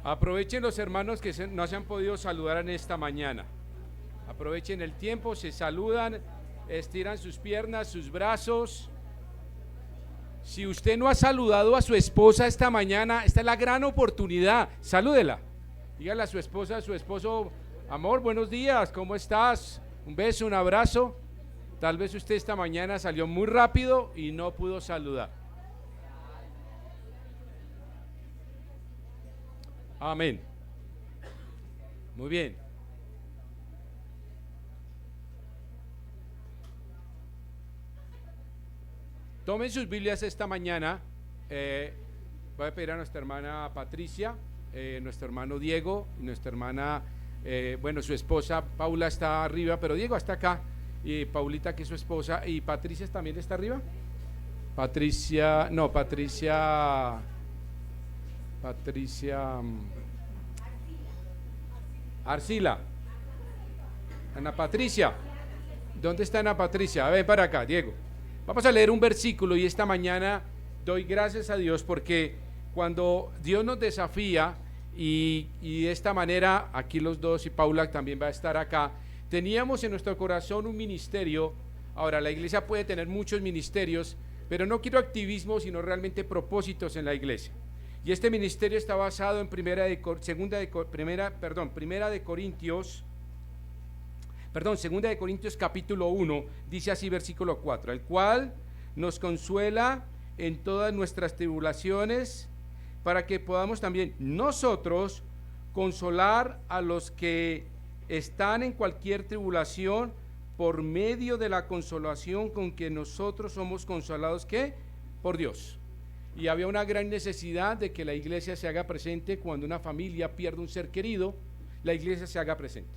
Aprovechen los hermanos que no se han podido saludar en esta mañana. Aprovechen el tiempo, se saludan, estiran sus piernas, sus brazos. Si usted no ha saludado a su esposa esta mañana, esta es la gran oportunidad. Salúdela. Dígale a su esposa, a su esposo: amor, buenos días, ¿cómo estás? Un beso, un abrazo. Tal vez usted esta mañana salió muy rápido y no pudo saludar. Amén. Muy bien. Tomen sus Biblias esta mañana. Voy a pedir a nuestra hermana Patricia, nuestro hermano Diego, nuestra hermana, su esposa Paula está arriba, pero Diego está acá, y Paulita, que es su esposa, y Patricia también está arriba. Patricia Arcila. Ana Patricia, ¿dónde está Ana Patricia? Ven para acá, Diego. Vamos a leer un versículo, y esta mañana doy gracias a Dios porque cuando Dios nos desafía, y de esta manera, aquí los dos, y Paula también va a estar acá, teníamos en nuestro corazón un ministerio. Ahora, la iglesia puede tener muchos ministerios, pero no quiero activismo, sino realmente propósitos en la iglesia. Y este ministerio está basado en Primera de Corintios capítulo 1, dice así, versículo 4: el cual nos consuela en todas nuestras tribulaciones, para que podamos también nosotros consolar a los que están en cualquier tribulación, por medio de la consolación con que nosotros somos consolados, ¿qué? Por Dios. Y había una gran necesidad de que la iglesia se haga presente. Cuando una familia pierde un ser querido, la iglesia se haga presente.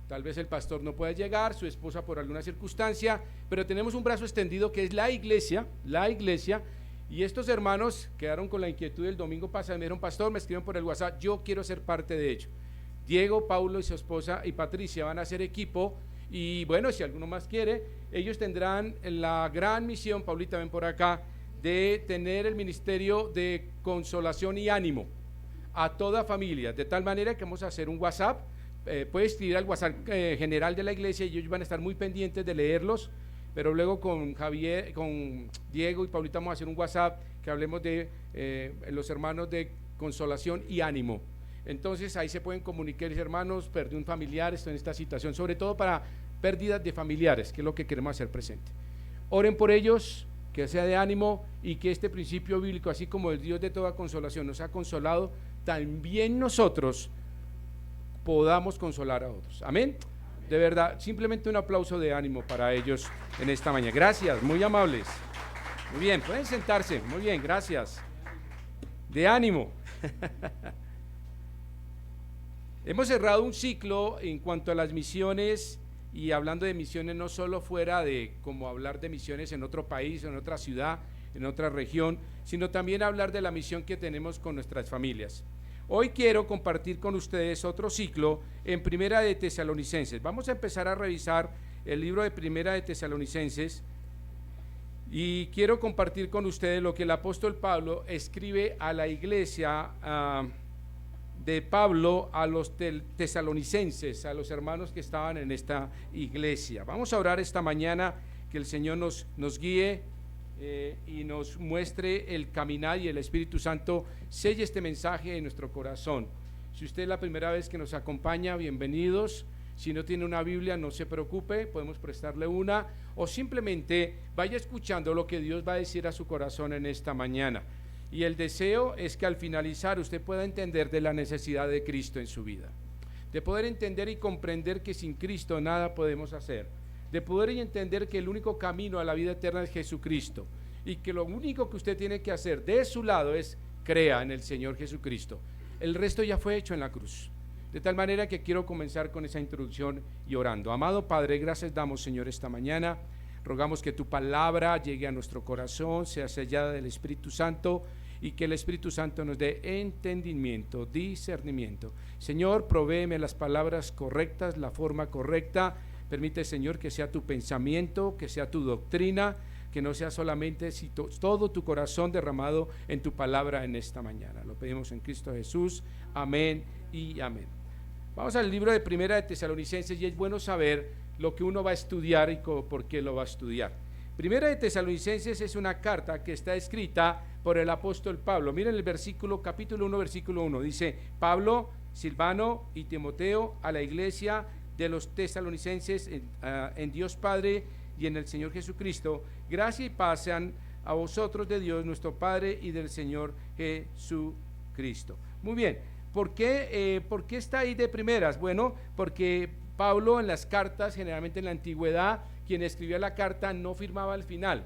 Tal vez el pastor no pueda llegar, su esposa por alguna circunstancia, pero tenemos un brazo extendido que es la iglesia, y estos hermanos quedaron con la inquietud el domingo pasado. Me dijeron: pastor, me escribieron por el WhatsApp, yo quiero ser parte de ello. Diego, Paulo y su esposa y Patricia van a hacer equipo, y bueno, si alguno más quiere, ellos tendrán la gran misión, Paulita, ven por acá, de tener el ministerio de consolación y ánimo a toda familia, de tal manera que vamos a hacer un WhatsApp. Puede escribir al WhatsApp general de la iglesia, y ellos van a estar muy pendientes de leerlos, pero luego con Javier, con Diego y Paulita vamos a hacer un WhatsApp que hablemos de los hermanos de consolación y ánimo. Entonces ahí se pueden comunicar: hermanos, perdí un familiar, estoy en esta situación, sobre todo para pérdidas de familiares, que es lo que queremos hacer presente. Oren por ellos, que sea de ánimo, y que este principio bíblico, así como el Dios de toda consolación nos ha consolado, también nosotros podamos consolar a otros. Amén. De verdad, simplemente un aplauso de ánimo para ellos en esta mañana. Gracias, muy amables. Muy bien, pueden sentarse. Muy bien, gracias. De ánimo. Hemos cerrado un ciclo en cuanto a las misiones, y hablando de misiones no solo fuera de como hablar de misiones en otro país, en otra ciudad, en otra región, sino también hablar de la misión que tenemos con nuestras familias. Hoy quiero compartir con ustedes otro ciclo en Primera de Tesalonicenses. Vamos a empezar a revisar el libro de Primera de Tesalonicenses, y quiero compartir con ustedes lo que el apóstol Pablo escribe a la iglesia de Pablo a los tesalonicenses, a los hermanos que estaban en esta iglesia. Vamos a orar esta mañana, que el Señor nos guíe y nos muestre el caminar, y el Espíritu Santo selle este mensaje en nuestro corazón. Si usted es la primera vez que nos acompaña, bienvenidos. Si no tiene una Biblia, no se preocupe, podemos prestarle una, o simplemente vaya escuchando lo que Dios va a decir a su corazón en esta mañana. Y el deseo es que al finalizar usted pueda entender de la necesidad de Cristo en su vida, de poder entender y comprender que sin Cristo nada podemos hacer, de poder entender que el único camino a la vida eterna es Jesucristo, y que lo único que usted tiene que hacer de su lado es crea en el Señor Jesucristo. El resto ya fue hecho en la cruz. De tal manera que quiero comenzar con esa introducción y orando. Amado Padre, gracias damos, Señor, esta mañana. Rogamos que tu palabra llegue a nuestro corazón, sea sellada del Espíritu Santo, y que el Espíritu Santo nos dé entendimiento, discernimiento. Señor, provéeme las palabras correctas, la forma correcta. Permite, Señor, que sea tu pensamiento, que sea tu doctrina, que no sea solamente todo tu corazón derramado en tu palabra en esta mañana. Lo pedimos en Cristo Jesús. Amén y amén. Vamos al libro de Primera de Tesalonicenses, y es bueno saber lo que uno va a estudiar y por qué lo va a estudiar. Primera de Tesalonicenses es una carta que está escrita por el apóstol Pablo. Miren el versículo, capítulo 1, versículo 1. Dice: Pablo, Silvano y Timoteo, a la iglesia de los tesalonicenses en Dios Padre y en el Señor Jesucristo, gracia y paz sean a vosotros de Dios nuestro Padre y del Señor Jesucristo. Muy bien, ¿por qué está ahí de primeras? Bueno, porque Pablo en las cartas, generalmente en la antigüedad, quien escribía la carta no firmaba al final.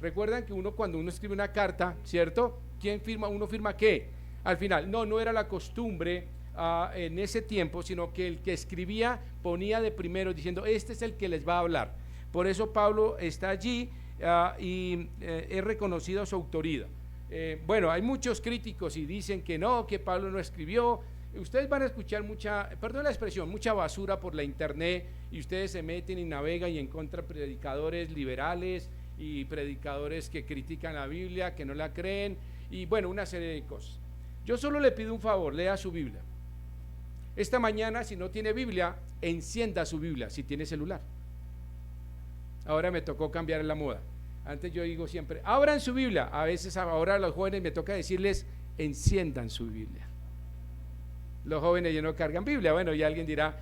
Recuerdan que cuando uno escribe una carta, ¿cierto? ¿Quién firma? ¿Uno firma qué? Al final. No era la costumbre en ese tiempo, sino que el que escribía ponía de primero diciendo: este es el que les va a hablar. Por eso Pablo está allí y es reconocido su autoridad. Bueno, hay muchos críticos y dicen que no, que Pablo no escribió. Ustedes van a escuchar perdón la expresión, mucha basura por la internet, y ustedes se meten y navegan y encuentran predicadores liberales y predicadores que critican la Biblia, que no la creen, y bueno, una serie de cosas. Yo solo le pido un favor: lea su Biblia. Esta mañana, si no tiene Biblia, encienda su Biblia, si tiene celular. Ahora me tocó cambiar la moda. Antes yo digo siempre: abran su Biblia. A veces ahora a los jóvenes me toca decirles: enciendan su Biblia. Los jóvenes ya no cargan Biblia. Bueno, y alguien dirá,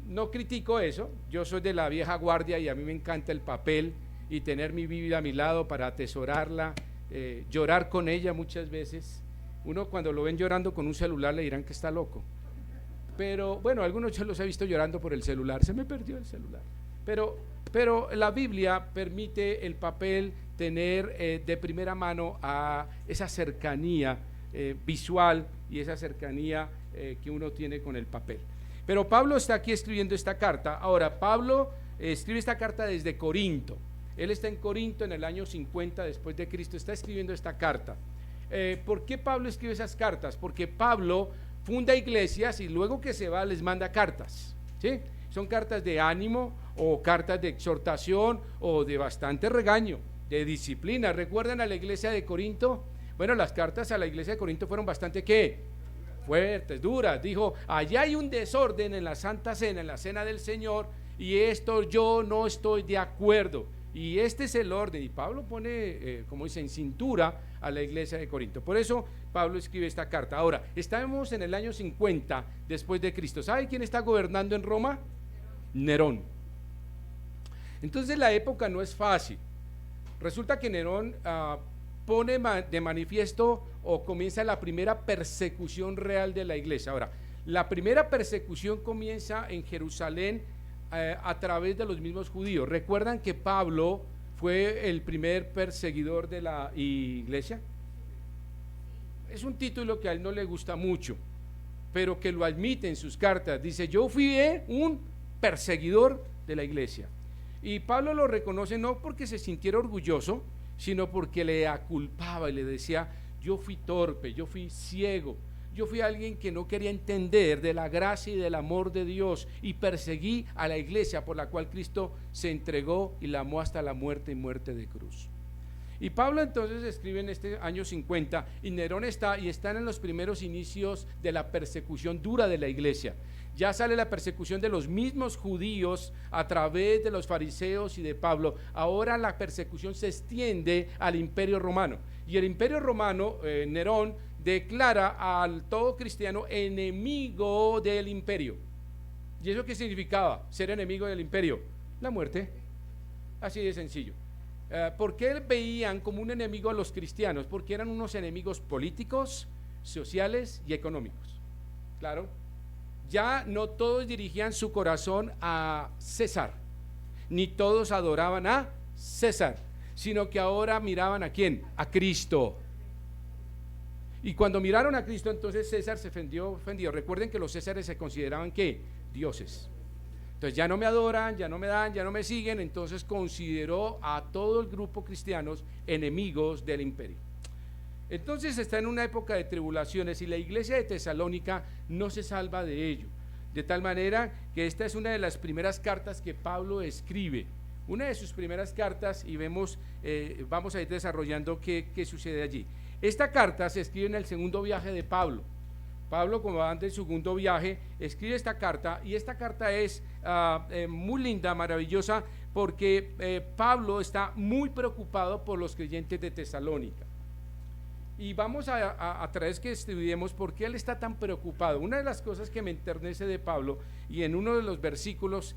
no critico eso. Yo soy de la vieja guardia y a mí me encanta el papel y tener mi Biblia a mi lado para atesorarla, llorar con ella muchas veces. Uno cuando lo ven llorando con un celular le dirán que está loco. Pero bueno, algunos yo los he visto llorando por el celular. Se me perdió el celular. Pero la Biblia permite el papel tener de primera mano a esa cercanía visual y esa cercanía que uno tiene con el papel. Pero Pablo está aquí escribiendo esta carta. Ahora, Pablo escribe esta carta desde Corinto. Él está en Corinto en el año 50 después de Cristo, está escribiendo esta carta. ¿Por qué Pablo escribe esas cartas? Porque Pablo funda iglesias y luego que se va les manda cartas, ¿sí? Son cartas de ánimo o cartas de exhortación o de bastante regaño, de disciplina. ¿Recuerdan a la iglesia de Corinto? Bueno, las cartas a la iglesia de Corinto fueron bastante ¿qué? Fuertes, duras. Dijo: allá hay un desorden en la Santa Cena, en la Cena del Señor, y esto yo no estoy de acuerdo. Y este es el orden. Y Pablo pone, como dice, en cintura a la iglesia de Corinto. Por eso Pablo escribe esta carta. Ahora, estamos en el año 50 después de Cristo. ¿Sabe quién está gobernando en Roma? Nerón. Entonces la época no es fácil. Resulta que Nerón pone de manifiesto o comienza la primera persecución real de la iglesia. Ahora, la primera persecución comienza en Jerusalén a través de los mismos judíos. ¿Recuerdan que Pablo fue el primer perseguidor de la iglesia? Es un título que a él no le gusta mucho, pero que lo admite en sus cartas. Dice: yo fui un perseguidor de la iglesia. Y Pablo lo reconoce no porque se sintiera orgulloso, sino porque le aculpaba y le decía: yo fui torpe, yo fui ciego, yo fui alguien que no quería entender de la gracia y del amor de Dios, y perseguí a la iglesia por la cual Cristo se entregó y la amó hasta la muerte y muerte de cruz. Y Pablo entonces escribe en este año 50, y Nerón están en los primeros inicios de la persecución dura de la iglesia. Ya sale la persecución de los mismos judíos a través de los fariseos y de Pablo. Ahora la persecución se extiende al Imperio Romano. Y el Imperio Romano, Nerón, declara al todo cristiano enemigo del imperio. ¿Y eso qué significaba? Ser enemigo del imperio: la muerte. Así de sencillo. ¿Por qué veían como un enemigo a los cristianos? Porque eran unos enemigos políticos, sociales y económicos. Claro. Ya no todos dirigían su corazón a César, ni todos adoraban a César, sino que ahora miraban ¿a quién? A Cristo. Y cuando miraron a Cristo, entonces César se ofendió. Recuerden que los Césares se consideraban ¿qué? Dioses. Entonces ya no me adoran, ya no me dan, ya no me siguen. Entonces consideró a todo el grupo cristianos enemigos del imperio. Entonces está en una época de tribulaciones, y la iglesia de Tesalónica no se salva de ello, de tal manera que esta es una de las primeras cartas que Pablo escribe. una de sus primeras cartas y vemos, vamos a ir desarrollando qué sucede allí. Esta carta se escribe en el segundo viaje de Pablo. Pablo, como va del segundo viaje, escribe esta carta y esta carta es muy linda, maravillosa, porque Pablo está muy preocupado por los creyentes de Tesalónica. Y vamos a través que estudiemos por qué él está tan preocupado. Una de las cosas que me enternece de Pablo, y en uno de los versículos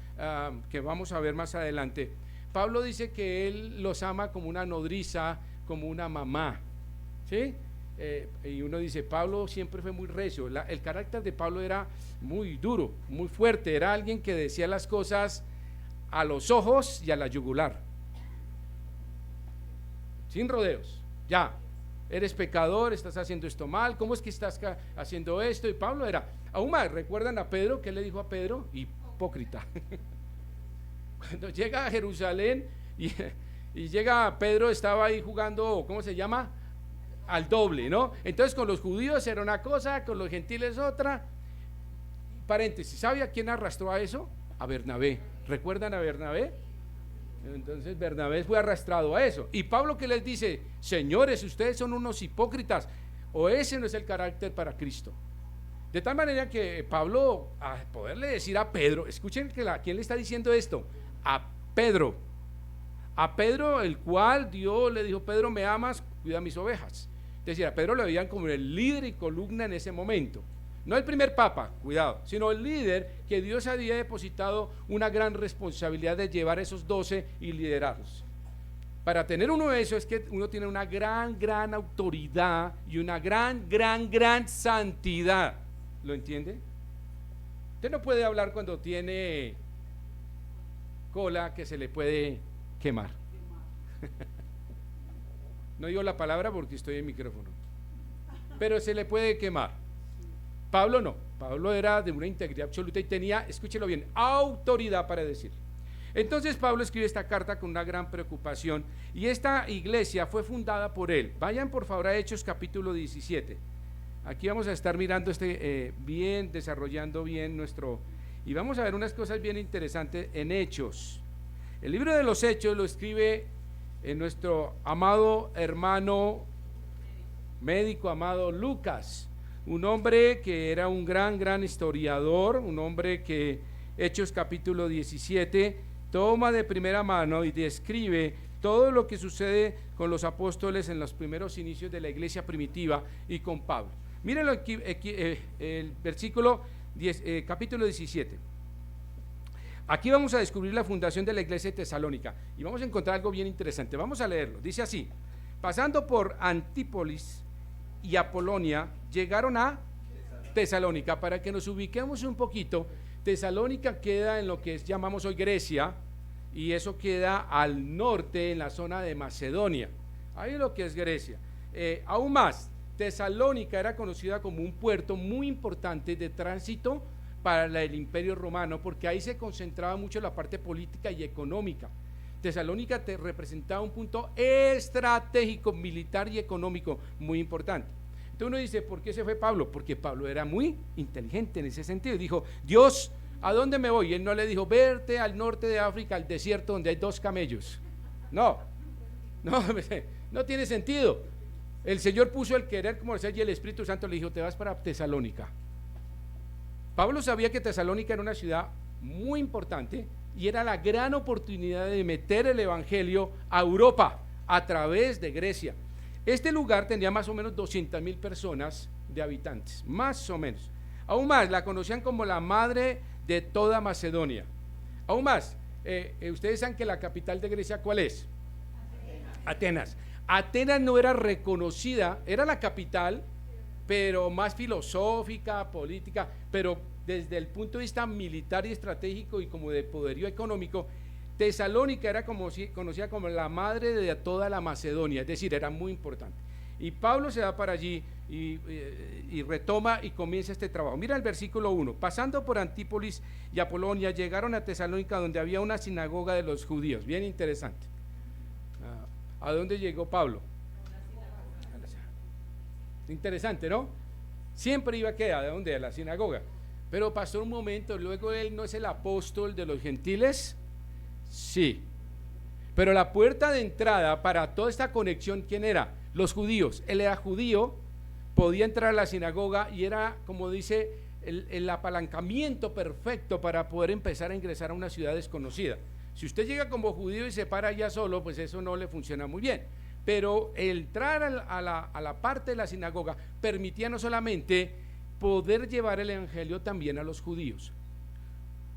que vamos a ver más adelante, Pablo dice que él los ama como una nodriza, como una mamá, ¿sí? Y uno dice, Pablo siempre fue muy recio. El carácter de Pablo era muy duro, muy fuerte. Era alguien que decía las cosas a los ojos y a la yugular, sin rodeos. Ya, eres pecador, estás haciendo esto mal, ¿cómo es que estás haciendo esto? Y Pablo era, aún más, ¿recuerdan a Pedro? ¿Qué le dijo a Pedro? Hipócrita. Cuando llega a Jerusalén y llega Pedro, estaba ahí jugando, ¿cómo se llama? Al doble, ¿no? Entonces con los judíos era una cosa, con los gentiles otra. Paréntesis, ¿sabe a quién arrastró a eso? A Bernabé. ¿Recuerdan a Bernabé? Entonces Bernabé fue arrastrado a eso. Y Pablo, que les dice, señores, ustedes son unos hipócritas, o ese no es el carácter para Cristo. De tal manera que Pablo, a poderle decir a Pedro, escuchen quién le está diciendo esto, a Pedro, el cual Dios le dijo, Pedro, ¿me amas? Cuida mis ovejas. Es decir, a Pedro lo veían como el líder y columna en ese momento. No el primer papa, cuidado, sino el líder que Dios había depositado una gran responsabilidad de llevar esos 12 y liderarlos. Para tener uno de esos es que uno tiene una gran autoridad y una gran santidad. ¿Lo entiende? Usted no puede hablar cuando tiene cola que se le puede quemar. No digo la palabra porque estoy en micrófono, pero se le puede quemar. Pablo no, Pablo era de una integridad absoluta y tenía, escúchelo bien, autoridad para decir. Entonces Pablo escribe esta carta con una gran preocupación y esta iglesia fue fundada por él. Vayan por favor a Hechos capítulo 17. Aquí vamos a estar mirando bien, desarrollando bien y vamos a ver unas cosas bien interesantes en Hechos. El libro de los Hechos lo escribe nuestro amado hermano médico amado Lucas, un hombre que era un gran historiador, un hombre que Hechos capítulo 17 toma de primera mano y describe todo lo que sucede con los apóstoles en los primeros inicios de la iglesia primitiva y con Pablo. Mírenlo aquí, el versículo 10, capítulo 17. Aquí vamos a descubrir la fundación de la iglesia de Tesalónica y vamos a encontrar algo bien interesante. Vamos a leerlo. Dice así: pasando por Antípolis y Apolonia, llegaron a Tesalónica. Para que nos ubiquemos un poquito, Tesalónica queda en lo que llamamos hoy Grecia, y eso queda al norte, en la zona de Macedonia. Ahí es lo que es Grecia. Aún más, Tesalónica era conocida como un puerto muy importante de tránsito para el Imperio Romano, porque ahí se concentraba mucho la parte política y económica. Tesalónica representaba un punto estratégico, militar y económico muy importante. Entonces uno dice, ¿por qué se fue Pablo? Porque Pablo era muy inteligente en ese sentido. Dijo, Dios, ¿a dónde me voy? Y él no le dijo, verte al norte de África, al desierto donde hay 2 camellos. No tiene sentido. El Señor puso el querer como decía, y el Espíritu Santo le dijo, te vas para Tesalónica. Pablo sabía que Tesalónica era una ciudad muy importante y era la gran oportunidad de meter el evangelio a Europa a través de Grecia. Este lugar tenía más o menos 200,000 personas de habitantes, más o menos. Aún más, la conocían como la madre de toda Macedonia. Aún más, ustedes saben que la capital de Grecia, ¿cuál es? Atenas. Atenas no era reconocida, era la capital, pero más filosófica, política, pero desde el punto de vista militar y estratégico y como de poderío económico, Tesalónica era conocida como la madre de toda la Macedonia, es decir, era muy importante. Y Pablo se va para allí y retoma y comienza este trabajo. Mira el versículo 1, pasando por Antípolis y Apolonia, llegaron a Tesalónica donde había una sinagoga de los judíos, bien interesante. ¿A dónde llegó Pablo? Interesante, ¿no? Siempre iba ¿a dónde? A la sinagoga. Pero pasó un momento, luego él no es el apóstol de los gentiles. Sí, Pero la puerta de entrada para toda esta conexión, ¿quién era? Los judíos. Él era judío, podía entrar a la sinagoga y era, como dice, el apalancamiento perfecto para poder empezar a ingresar a una ciudad desconocida. Si usted llega como judío y se para allá solo, pues eso no le funciona muy bien. Pero entrar a la parte de la sinagoga permitía no solamente poder llevar el evangelio también a los judíos.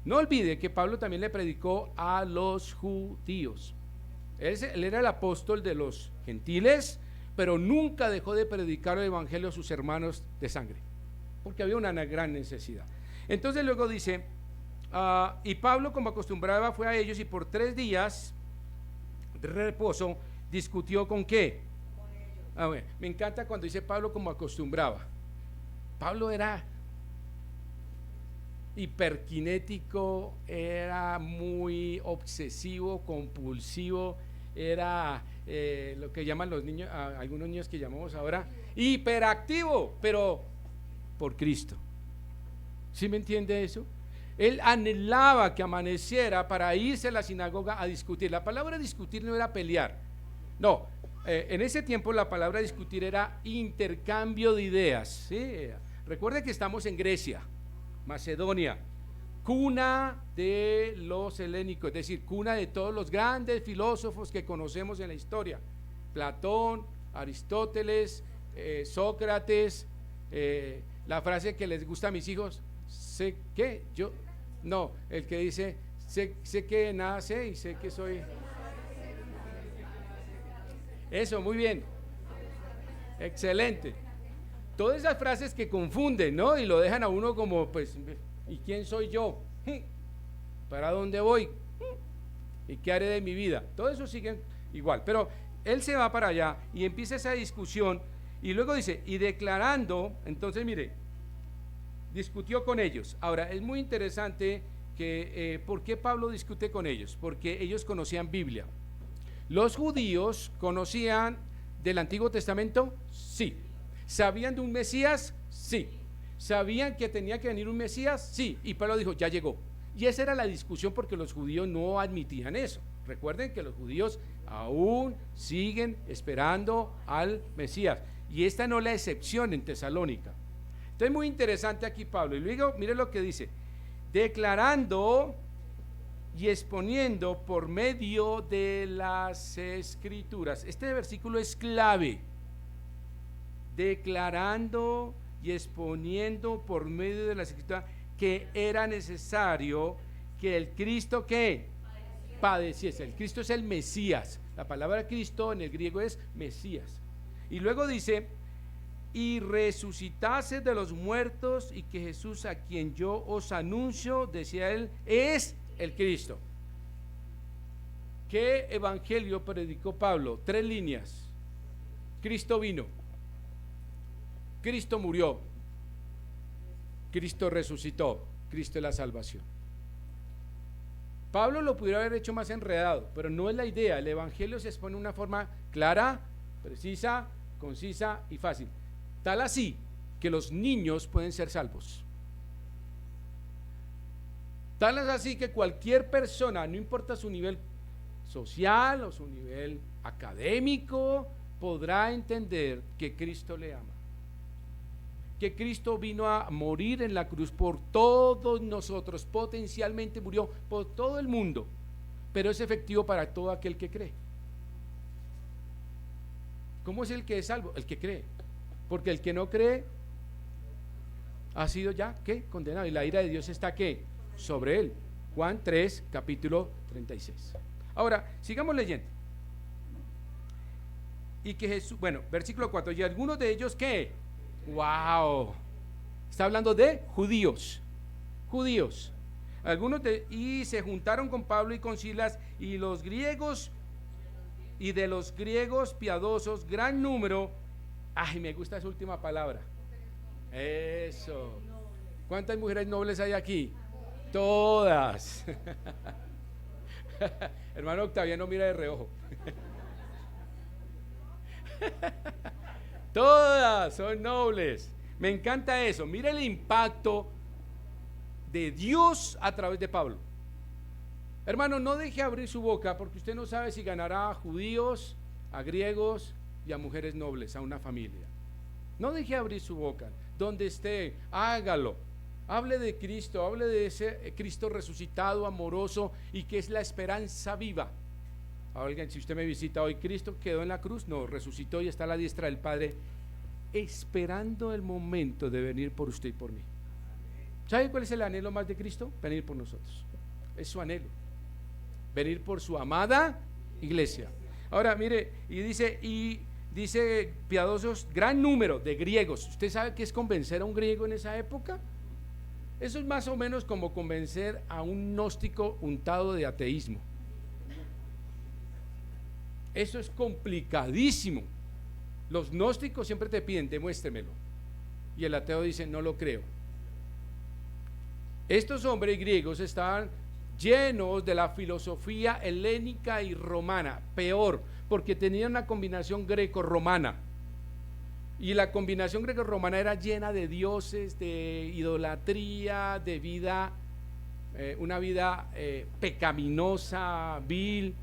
No olvide que Pablo también le predicó a los judíos. Él era el apóstol de los gentiles, pero nunca dejó de predicar el evangelio a sus hermanos de sangre, porque había una gran necesidad. Entonces luego dice, y Pablo, como acostumbraba, fue a ellos y por 3 días de reposo discutió ¿con qué? Bueno, me encanta cuando dice Pablo como acostumbraba. Pablo era hiperkinético, era muy obsesivo, compulsivo, era lo que llaman los niños, algunos niños que llamamos ahora hiperactivo, pero por Cristo. ¿Sí me entiende eso? Él anhelaba que amaneciera para irse a la sinagoga a discutir. La palabra discutir no era pelear, no, en ese tiempo la palabra discutir era intercambio de ideas, ¿sí? Recuerde que estamos en Grecia, Macedonia, cuna de los helénicos, es decir, cuna de todos los grandes filósofos que conocemos en la historia: Platón, Aristóteles, Sócrates, la frase que les gusta a mis hijos, sé que yo, no, el que dice sé que nada sé y sé que soy. Eso, muy bien, excelente. Todas esas frases que confunden, ¿no? Y lo dejan a uno como, pues, ¿y quién soy yo? ¿Para dónde voy? ¿Y qué haré de mi vida? Todo eso sigue igual, pero él se va para allá y empieza esa discusión y luego dice, y declarando, entonces mire, discutió con ellos. Ahora, es muy interesante que, ¿por qué Pablo discute con ellos? Porque ellos conocían Biblia. Los judíos conocían del Antiguo Testamento, sí. ¿Sabían de un Mesías? Sí. ¿Sabían que tenía que venir un Mesías? Sí. Y Pablo dijo, ya llegó. Y esa era la discusión porque los judíos no admitían eso. Recuerden que los judíos aún siguen esperando al Mesías. Y esta no es la excepción en Tesalónica. Entonces, muy interesante aquí Pablo. Y luego, mire lo que dice: declarando y exponiendo por medio de las Escrituras. Este versículo es clave. Declarando y exponiendo por medio de las Escrituras que era necesario que el Cristo que padeciese. El Cristo es el Mesías. La palabra Cristo en el griego es Mesías. Y luego dice, y resucitase de los muertos, y que Jesús, a quien yo os anuncio, decía él, es el Cristo. ¿Qué evangelio predicó Pablo? 3 líneas. Cristo vino, Cristo murió, Cristo resucitó, Cristo es la salvación. Pablo lo pudiera haber hecho más enredado, pero no es la idea. El evangelio se expone de una forma clara, precisa, concisa y fácil. Tal así que los niños pueden ser salvos. Tal es así que cualquier persona, no importa su nivel social o su nivel académico, podrá entender que Cristo le ama, que Cristo vino a morir en la cruz por todos nosotros, potencialmente murió por todo el mundo, pero es efectivo para todo aquel que cree. ¿Cómo es el que es salvo? El que cree, porque el que no cree ha sido ya, ¿qué? Condenado, y la ira de Dios está, ¿qué? Sobre él. Juan 3, capítulo 36. Ahora, sigamos leyendo. Y que Jesús, bueno, versículo 4, y algunos de ellos, ¿qué? ¡Wow! Está hablando de judíos. Y se juntaron con Pablo y con Silas, y los griegos, y de los griegos piadosos, gran número. Ay, me gusta esa última palabra. Eso. ¿Cuántas mujeres nobles hay aquí? Todas. Hermano Octaviano, mira de reojo. Todas son nobles. Me encanta eso. Mira el impacto de Dios a través de Pablo. Hermano, no deje abrir su boca porque usted no sabe si ganará a judíos, a griegos y a mujeres nobles, a una familia. No deje abrir su boca. Donde esté, hágalo. Hable de Cristo, hable de ese Cristo resucitado, amoroso y que es la esperanza viva. Oigan, si usted me visita hoy, Cristo quedó en la cruz, no, resucitó y está a la diestra del Padre, esperando el momento de venir por usted y por mí. ¿Sabe cuál es el anhelo más de Cristo? Venir por nosotros. Es su anhelo. Venir por su amada iglesia. Ahora, mire, y dice piadosos, gran número de griegos. ¿Usted sabe qué es convencer a un griego en esa época? Eso es más o menos como convencer a un gnóstico untado de ateísmo. Eso es complicadísimo. Los gnósticos siempre te piden, demuéstremelo. Y el ateo dice, no lo creo. Estos hombres griegos estaban llenos de la filosofía helénica y romana, peor, porque tenían una combinación greco-romana. Y la combinación greco-romana era llena de dioses, de idolatría, de vida, una vida pecaminosa, vil.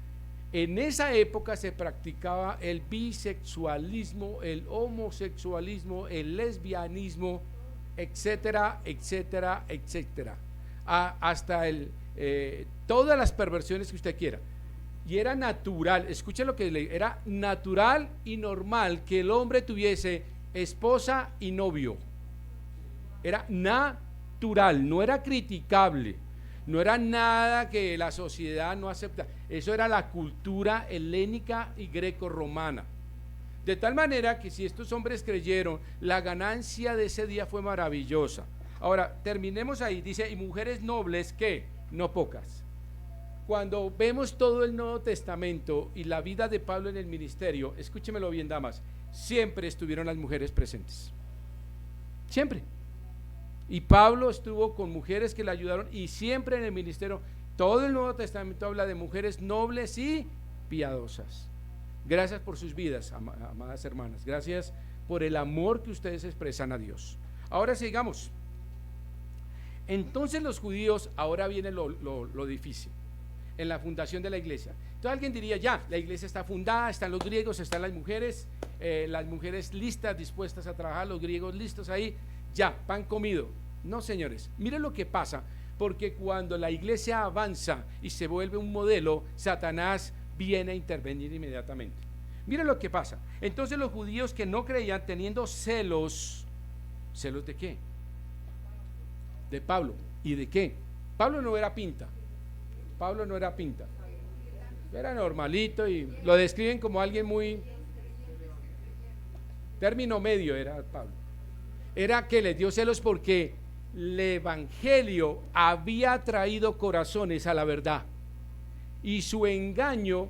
En esa época se practicaba el bisexualismo, el homosexualismo, el lesbianismo, etcétera, etcétera, etcétera, hasta todas las perversiones que usted quiera. Y era natural, escuche lo que le era natural y normal que el hombre tuviese esposa y novio. Era natural, no era criticable, no era nada que la sociedad no acepta. Eso era la cultura helénica y greco-romana. De tal manera que si estos hombres creyeron, la ganancia de ese día fue maravillosa. Ahora, terminemos ahí, dice, y mujeres nobles, ¿qué? No pocas. Cuando vemos todo el Nuevo Testamento y la vida de Pablo en el ministerio, escúchemelo bien, damas, siempre estuvieron las mujeres presentes. Siempre. Y Pablo estuvo con mujeres que le ayudaron y siempre en el ministerio, todo el Nuevo Testamento habla de mujeres nobles y piadosas. Gracias por sus vidas, amadas hermanas. Gracias por el amor que ustedes expresan a Dios. Ahora sigamos. Entonces los judíos, ahora viene lo difícil, en la fundación de la iglesia. Entonces alguien diría, ya, la iglesia está fundada, están los griegos, están las mujeres listas, dispuestas a trabajar, los griegos listos ahí, ya, pan comido. No, señores, miren lo que pasa, porque cuando la iglesia avanza y se vuelve un modelo, Satanás viene a intervenir inmediatamente. Miren lo que pasa. Entonces los judíos que no creían, teniendo celos, ¿celos de qué? De Pablo. ¿Y de qué? Pablo no era pinta. Pablo no era pinta. Era normalito y lo describen como alguien muy término medio era Pablo. Era que les dio celos porque el evangelio había traído corazones a la verdad y su engaño,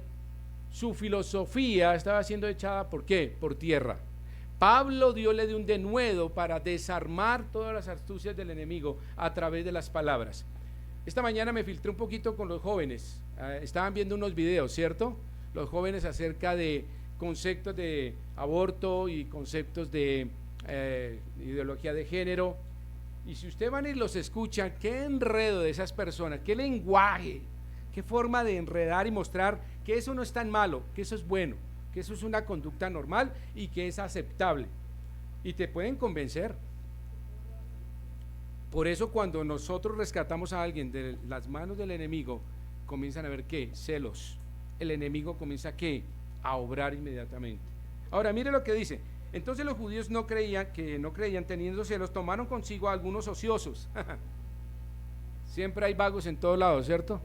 su filosofía estaba siendo echada ¿por qué? Por tierra. Pablo Dios le dio un denuedo para desarmar todas las astucias del enemigo a través de las palabras. Esta mañana me filtré un poquito con los jóvenes, estaban viendo unos videos, ¿cierto? Los jóvenes acerca de conceptos de aborto y conceptos de ideología de género. Y si usted van y los escucha, qué enredo de esas personas, qué lenguaje, qué forma de enredar y mostrar que eso no es tan malo, que eso es bueno, que eso es una conducta normal y que es aceptable. Y te pueden convencer. Por eso cuando nosotros rescatamos a alguien de las manos del enemigo, comienzan a ver ¿qué? Celos. El enemigo comienza ¿qué? A obrar inmediatamente. Ahora mire lo que dice. Entonces los judíos no creían teniendo celos, tomaron consigo a algunos ociosos. Siempre hay vagos en todos lados, ¿cierto?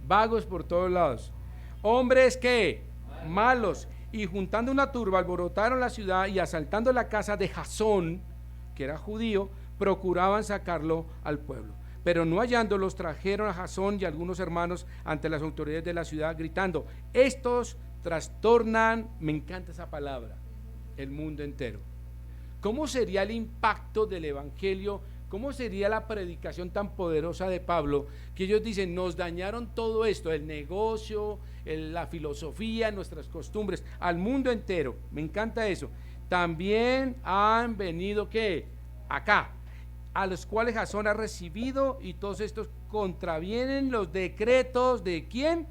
Vagos por todos lados. Hombres ¿qué? Malos. Y juntando una turba alborotaron la ciudad y asaltando la casa de Jasón, que era judío, procuraban sacarlo al pueblo. Pero no hallándolos, trajeron a Jasón y a algunos hermanos ante las autoridades de la ciudad, gritando: estos trastornan, me encanta esa palabra, el mundo entero. ¿Cómo sería el impacto del evangelio? ¿Cómo sería la predicación tan poderosa de Pablo? Que ellos dicen, nos dañaron todo esto, el negocio, la filosofía, nuestras costumbres, al mundo entero. Me encanta eso. También han venido, ¿qué? Acá. a los cuales Jasón ha recibido, y todos estos contravienen los decretos ¿de quién?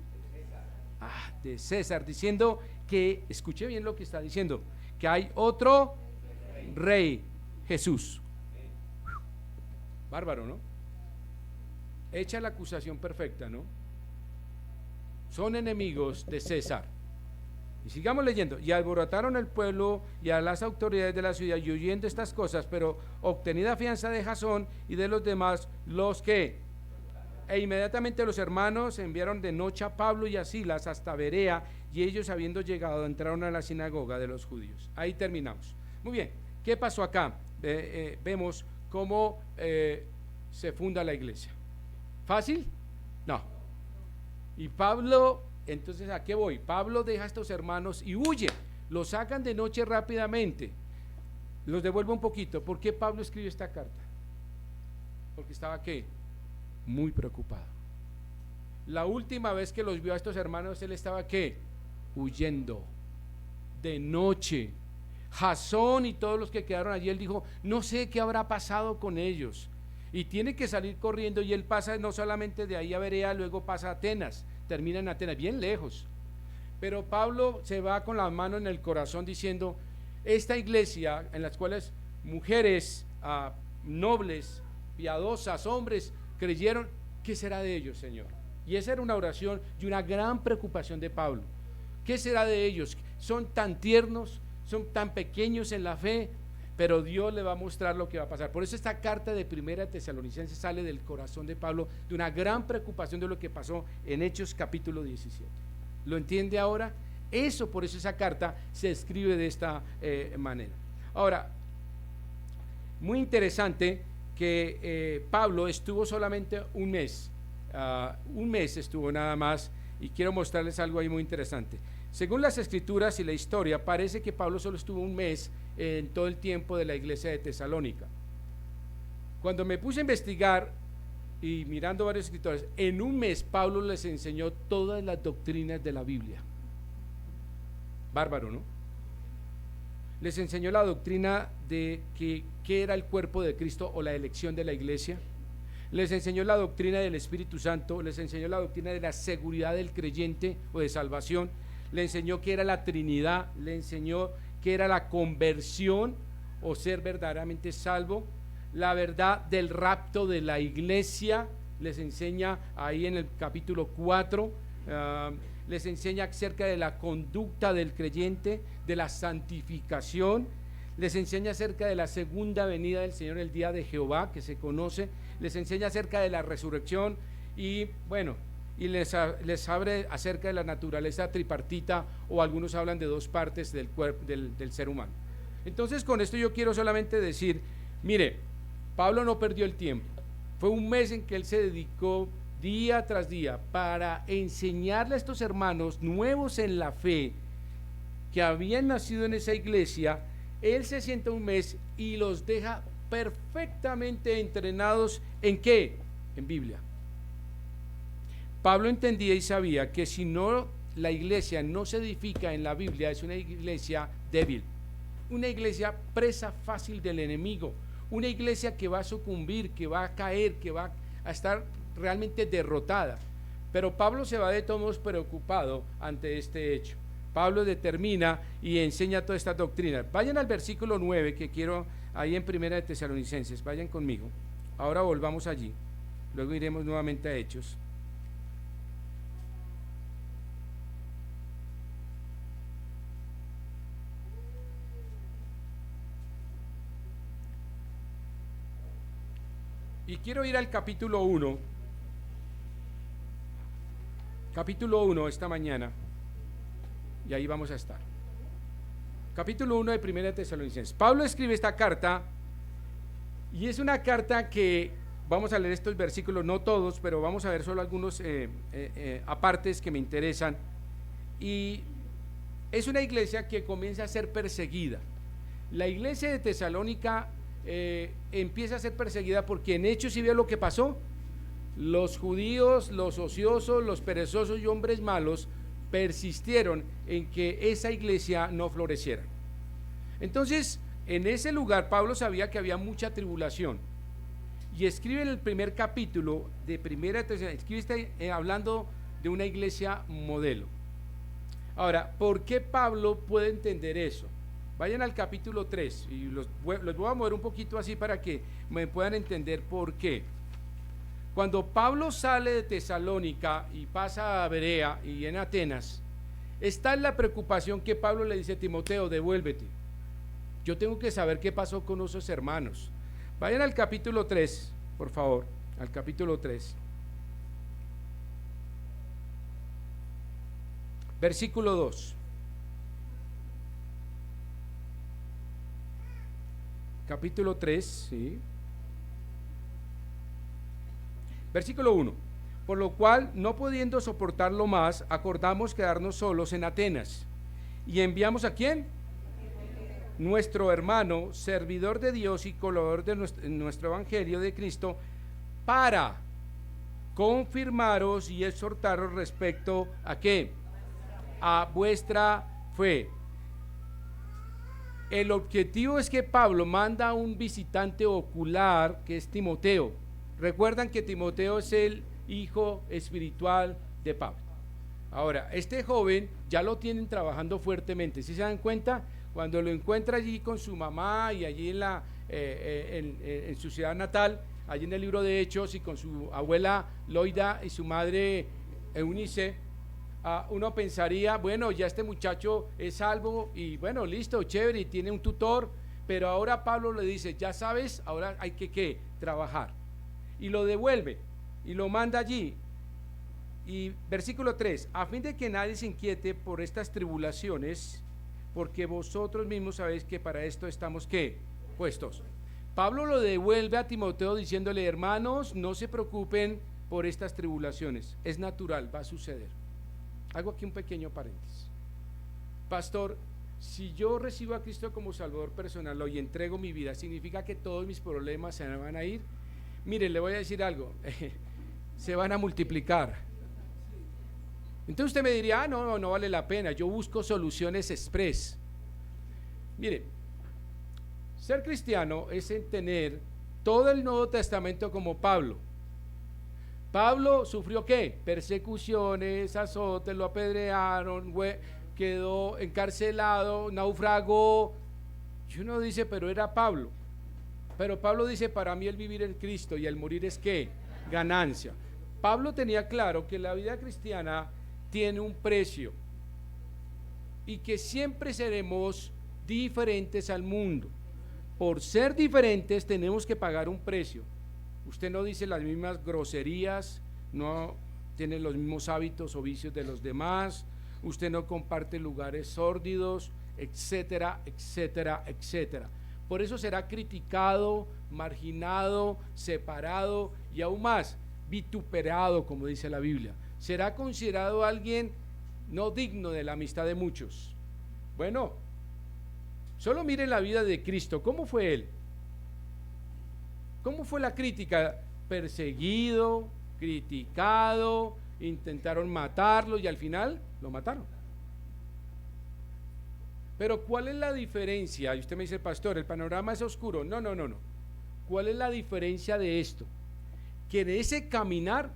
De César, diciendo que, escuche bien lo que está diciendo, que hay otro rey, Jesús. Bárbaro, ¿no? Echa la acusación perfecta, ¿no? Son enemigos de César. Y sigamos leyendo. Y alborotaron el pueblo y a las autoridades de la ciudad, y oyendo estas cosas, pero obtenida fianza de Jasón y de los demás, los que. E inmediatamente los hermanos enviaron de noche a Pablo y a Silas hasta Berea, y ellos, habiendo llegado, entraron a la sinagoga de los judíos. Ahí terminamos. Muy bien, ¿qué pasó acá? Vemos cómo se funda la iglesia. ¿Fácil? No. Y Pablo, entonces, ¿a qué voy? Pablo deja a estos hermanos y huye, los sacan de noche rápidamente. Los devuelvo un poquito. ¿Por qué Pablo escribió esta carta? Porque estaba, ¿qué? Muy preocupado. La última vez que los vio a estos hermanos, él estaba, ¿qué? Huyendo, de noche. Jasón y todos los que quedaron allí, él dijo, no sé qué habrá pasado con ellos. Y tiene que salir corriendo, y él pasa no solamente de ahí a Berea, luego pasa a Atenas, termina en Atenas, bien lejos. Pero Pablo se va con la mano en el corazón diciendo, esta iglesia en las cuales mujeres nobles, piadosas, hombres creyeron, ¿qué será de ellos, Señor? Y esa era una oración y una gran preocupación de Pablo. ¿Qué será de ellos? Son tan tiernos, son tan pequeños en la fe, pero Dios le va a mostrar lo que va a pasar. Por eso esta carta de Primera de Tesalonicenses sale del corazón de Pablo, de una gran preocupación de lo que pasó en Hechos capítulo 17. ¿Lo entiende ahora? Por eso esa carta se escribe de esta manera. Ahora, muy interesante que Pablo estuvo solamente un mes estuvo nada más, y quiero mostrarles algo ahí muy interesante. Según las escrituras y la historia, parece que Pablo solo estuvo un mes en todo el tiempo de la iglesia de Tesalónica. Cuando me puse a investigar y mirando varios escritores, en un mes Pablo les enseñó todas las doctrinas de la Biblia. Bárbaro, ¿no? Les enseñó la doctrina de qué era el cuerpo de Cristo o la elección de la iglesia. Les enseñó la doctrina del Espíritu Santo, les enseñó la doctrina de la seguridad del creyente o de salvación, le enseñó qué era la Trinidad, le enseñó qué era la conversión o ser verdaderamente salvo, la verdad del rapto de la iglesia, les enseña ahí en el capítulo 4, les enseña acerca de la conducta del creyente, de la santificación, les enseña acerca de la segunda venida del Señor, el día de Jehová, que se conoce, les enseña acerca de la resurrección y bueno, y les abre acerca de la naturaleza tripartita, o algunos hablan de dos partes del cuerpo del ser humano. Entonces, con esto yo quiero solamente decir, mire, Pablo no perdió el tiempo, fue un mes en que él se dedicó día tras día para enseñarle a estos hermanos nuevos en la fe que habían nacido en esa iglesia. Él se sienta un mes y los deja perfectamente entrenados ¿en qué? En Biblia. Pablo entendía y sabía que si no, la iglesia no se edifica en la Biblia, es una iglesia débil, una iglesia presa fácil del enemigo, una iglesia que va a sucumbir, que va a caer, que va a estar realmente derrotada. Pero Pablo se va de todos modos preocupado ante este hecho. Pablo determina y enseña toda esta doctrina. Vayan al versículo 9 que quiero, ahí en Primera de Tesalonicenses, vayan conmigo. Ahora volvamos allí, luego iremos nuevamente a Hechos. Y quiero ir al capítulo 1 esta mañana, y ahí vamos a estar. Capítulo 1 de Primera de Tesalonicenses. Pablo escribe esta carta, y es una carta que, vamos a leer estos versículos, no todos, pero vamos a ver solo algunos apartes que me interesan. Y es una iglesia que comienza a ser perseguida. La iglesia de Tesalónica empieza a ser perseguida porque en Hechos, ¿sí vio lo que pasó? Los judíos, los ociosos, los perezosos y hombres malos persistieron en que esa iglesia no floreciera. Entonces, en ese lugar Pablo sabía que había mucha tribulación, y escribe en el primer capítulo de Primera de Tesalonicenses, escribe hablando de una iglesia modelo. Ahora, ¿por qué Pablo puede entender eso? Vayan al capítulo 3 y los voy a mover un poquito así para que me puedan entender por qué. Cuando Pablo sale de Tesalónica y pasa a Berea y en Atenas, está en la preocupación que Pablo le dice a Timoteo: devuélvete. Yo tengo que saber qué pasó con esos hermanos. Vayan al capítulo 3, por favor, al capítulo 3. Versículo 2. Capítulo 3, sí. Versículo 1. Por lo cual, no pudiendo soportarlo más, acordamos quedarnos solos en Atenas. ¿Y enviamos a quién? Nuestro hermano, servidor de Dios y colaborador de nuestro evangelio de Cristo, para confirmaros y exhortaros respecto a ¿qué? A vuestra fe. El objetivo es que Pablo manda a un visitante ocular que es Timoteo. Recuerdan que Timoteo es el hijo espiritual de Pablo. Ahora, este joven ya lo tienen trabajando fuertemente. ¿Sí se dan cuenta? Cuando lo encuentra allí con su mamá y allí en su ciudad natal, allí en el libro de Hechos, y con su abuela Loida y su madre Eunice, uno pensaría, bueno, ya este muchacho es salvo y bueno, listo, chévere, y tiene un tutor, pero ahora Pablo le dice, ya sabes, ahora hay que trabajar. Y lo devuelve y lo manda allí. Y versículo 3, a fin de que nadie se inquiete por estas tribulaciones, porque vosotros mismos sabéis que para esto estamos ¿qué? Puestos. Pablo lo devuelve a Timoteo diciéndole, hermanos, no se preocupen por estas tribulaciones, es natural, va a suceder. Hago aquí un pequeño paréntesis. Pastor, si yo recibo a Cristo como Salvador personal y entrego mi vida, ¿significa que todos mis problemas se van a ir? Mire, le voy a decir algo, se van a multiplicar. Entonces usted me diría, no vale la pena, yo busco soluciones express. Mire, ser cristiano es tener todo el Nuevo Testamento como Pablo. Pablo sufrió ¿qué? Persecuciones, azotes, lo apedrearon, quedó encarcelado, naufragó. Y uno dice, pero era Pablo. Pero Pablo dice, para mí el vivir en Cristo y el morir es ¿qué? Ganancia. Pablo tenía claro que la vida cristiana tiene un precio y que siempre seremos diferentes al mundo. Por ser diferentes tenemos que pagar un precio. Usted no dice las mismas groserías, no tiene los mismos hábitos o vicios de los demás, usted no comparte lugares sórdidos, etcétera, etcétera, etcétera. Por eso será criticado, marginado, separado y aún más vituperado, como dice la Biblia. Será considerado alguien no digno de la amistad de muchos. Bueno, solo mire la vida de Cristo. ¿Cómo fue él? ¿Cómo fue la crítica? Perseguido, criticado, intentaron matarlo y al final lo mataron. Pero ¿cuál es la diferencia? Y usted me dice, pastor, el panorama es oscuro. No. ¿Cuál es la diferencia de esto? Que en ese caminar,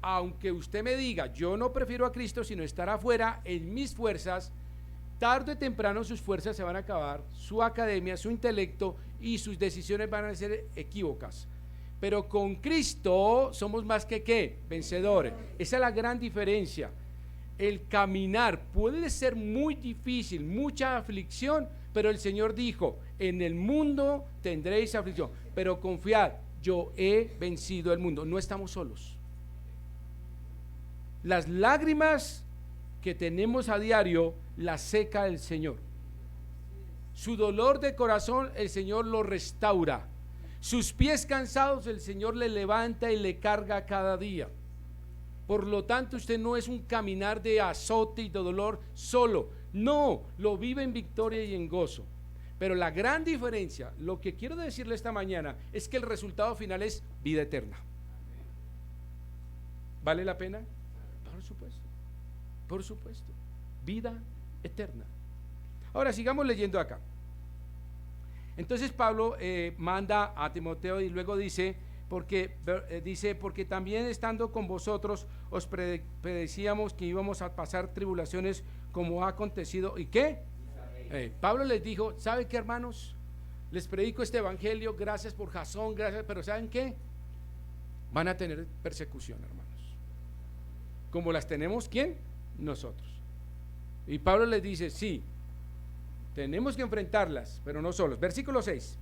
aunque usted me diga, yo no prefiero a Cristo sino estar afuera en mis fuerzas, tarde o temprano sus fuerzas se van a acabar, su academia, su intelecto y sus decisiones van a ser equívocas. Pero con Cristo somos más que ¿qué? Vencedores. Esa es la gran diferencia. El caminar puede ser muy difícil, mucha aflicción, pero el Señor dijo, en el mundo tendréis aflicción, pero confiad, yo he vencido el mundo. No estamos solos. Las lágrimas que tenemos a diario las seca el Señor. Su dolor de corazón el Señor lo restaura. Sus pies cansados el Señor le levanta y le carga cada día. Por lo tanto, usted no es un caminar de azote y de dolor solo. No, lo vive en victoria y en gozo. Pero la gran diferencia, lo que quiero decirle esta mañana, es que el resultado final es vida eterna. ¿Vale la pena? Por supuesto. Por supuesto. Vida eterna. Ahora sigamos leyendo acá. Entonces Pablo manda a Timoteo y luego dice, porque dice, porque también estando con vosotros os predecíamos que íbamos a pasar tribulaciones como ha acontecido. ¿Y qué? Pablo les dijo, ¿sabe qué, hermanos? Les predico este evangelio, gracias por Jasón, gracias, pero ¿saben qué? Van a tener persecución, hermanos. Como las tenemos, ¿quién? Nosotros. Y Pablo les dice, sí, tenemos que enfrentarlas, pero no solos. Versículo 6.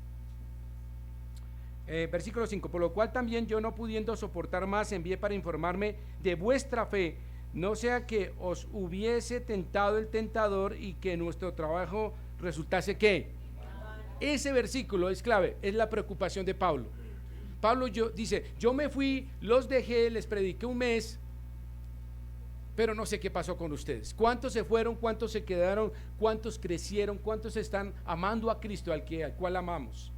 Versículo 5, por lo cual también yo, no pudiendo soportar más, envié para informarme de vuestra fe, no sea que os hubiese tentado el tentador y que nuestro trabajo resultase ¿qué? Ese versículo es clave, es la preocupación de Pablo. Pablo dice, yo me fui, los dejé, les prediqué un mes, pero no sé qué pasó con ustedes. ¿Cuántos se fueron? ¿Cuántos se quedaron? ¿Cuántos crecieron? ¿Cuántos están amando a Cristo, al cual amamos?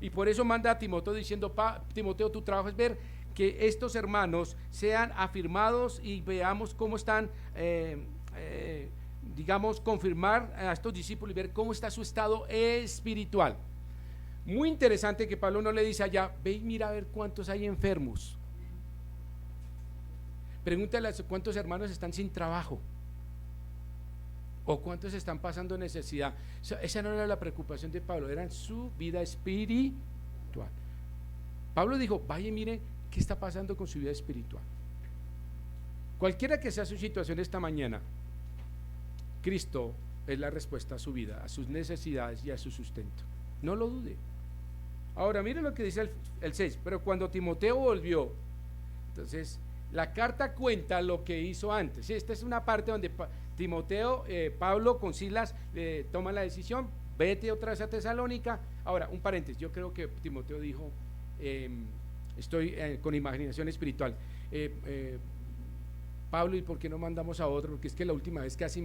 Y por eso manda a Timoteo diciendo, Timoteo, tu trabajo es ver que estos hermanos sean afirmados y veamos cómo están, digamos, confirmar a estos discípulos y ver cómo está su estado espiritual. Muy interesante que Pablo no le dice allá, ve y mira a ver cuántos hay enfermos. Pregúntale a cuántos hermanos están sin trabajo o cuántos están pasando necesidad. Esa no era la preocupación de Pablo, era en su vida espiritual. Pablo dijo, vaya y mire qué está pasando con su vida espiritual. Cualquiera que sea su situación esta mañana, Cristo es la respuesta a su vida, a sus necesidades y a su sustento. No lo dude. Ahora mire lo que dice el 6, pero cuando Timoteo volvió, entonces la carta cuenta lo que hizo antes. ¿Sí? Esta es una parte donde Timoteo, Pablo con Silas toma la decisión, vete otra vez a Tesalónica. Ahora, un paréntesis, yo creo que Timoteo dijo, estoy con imaginación espiritual, Pablo, ¿y por qué no mandamos a otro? Porque es que la última vez casi